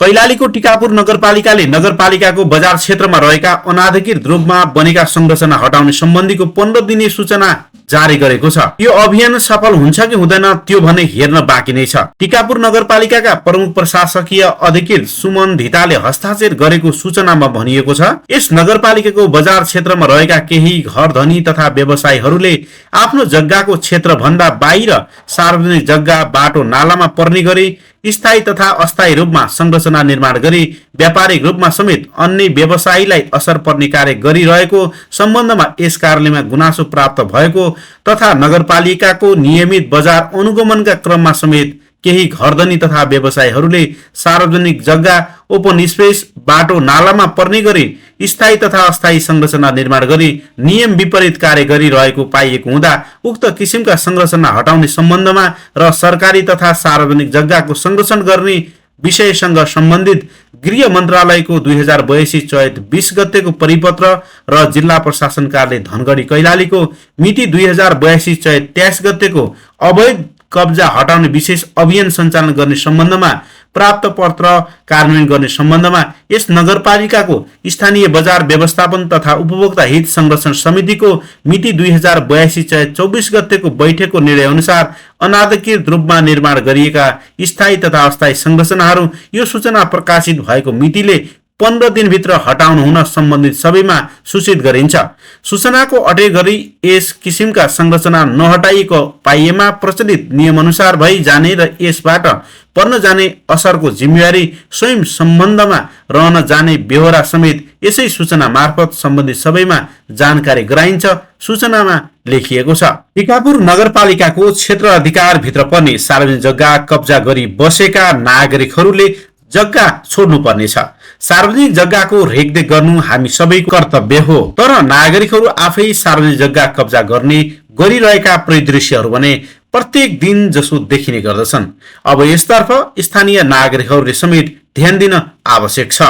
कैलालीको टिकापुर नगरपालिकाले नगरपालिकाको बजार क्षेत्रमा रहेका अनाधिकृत रूपमा बनेका संरचना हटाउने सम्बन्धीको 15 दिने सूचना जारी गरेको छ। यो अभियान सफल हुन्छ कि हुँदैन त्यो भने हेर्न बाँकी नै छ। टिकापुर नगरपालिकाका प्रमुख प्रशासकीय अधिकृत सुमन धिताले हस्ताक्षर गरेको सूचनामा भनिएको छ, यस नगरपालिकाको बजार क्षेत्रमा रहेका केही घर धनी तथा व्यवसायीहरूले आफ्नो जग्गाको क्षेत्र भन्दा बाहिर सार्वजनिक जग्गा, बाटो, नालामा पर्ने गरी स्थायी तथा अस्थायी रूपमा संरचना निर्माण गरी व्यापारिक रूपमा समेत अन्य व्यवसायीलाई असर पर्ने कार्य गरिरहेको सम्बन्धमा यस कार्यालयमा गुनासो प्राप्त भएको तथा नगरपालिकाको नियमित बजार अनुगमनका क्रममा समेत केही घरधनी तथा व्यवसायीहरूले सार्वजनिक जग्गा, ओपन स्पेस, बाटो, नालामा पर्ने गरी स्थायी तथा अस्थायी संरचना निर्माण गरी नियम विपरीत कार्य गरिरहेको पाइएको हुँदा उक्त किसिमका संरचना हटाउने सम्बन्धमा र सरकारी तथा सार्वजनिक जग्गाको संरक्षण गर्ने विषयसँग सम्बन्धित गृह मन्त्रालयको 2082 चैत 20 गतेको परिपत्र र जिल्ला प्रशासन कार्यालय धनगढी कैलालीको मिति 2082 चैत 23 गतेको अवैध कब्जा हटाउने विशेष अभियान सञ्चालन गर्ने सम्बन्धमा प्राप्त पत्र कार्यान्वयन गर्ने सम्बन्धमा यस नगरपालिकाको स्थानीय बजार व्यवस्थापन तथा उपभोक्ता हित संरक्षण समितिको मिति 2082 चैत 24 गतेको बैठकको निर्णय अनुसार अनाधिकृत रूपमा निर्माण गरिएका स्थायी तथा अस्थायी संरचनाहरू यो सूचना प्रकाशित भएको मितिले 15 दिनभित्र हटाउनु हुन सम्बन्धित सबैमा सूचित गरिन्छ। सूचनाको अटेर गरी यस किसिमका संरचना नहटाइएको पाइएमा प्रचलित नियमअनुसार भई जाने र यसबाट पर्न जाने असरको जिम्मेवारी स्वयं सम्बन्धमा रहन जाने बेहोरा समेत यसै सूचना मार्फत सम्बन्धित सबैमा जानकारी गराइन्छ, सूचनामा लेखिएको छ। टिकापुर नगरपालिकाको क्षेत्र अधिकार भित्र पर्ने सार्वजनिक जग्गा कब्जा गरी बसेका नागरिकहरूले जग्गा छोड्नु पर्नेछ। सार्वजनिक जग्गाको रेखदेख गर्नु हामी सबैको कर्तव्य हो, तर नागरिकहरू आफै सार्वजनिक जग्गा कब्जा गर्ने गरिरहेका परिदृश्यहरू भने प्रत्येक दिन जसो देखिने गर्दछन्। अब यसतर्फ स्थानीय नागरिकहरूले समेत ध्यान दिन आवश्यक छ।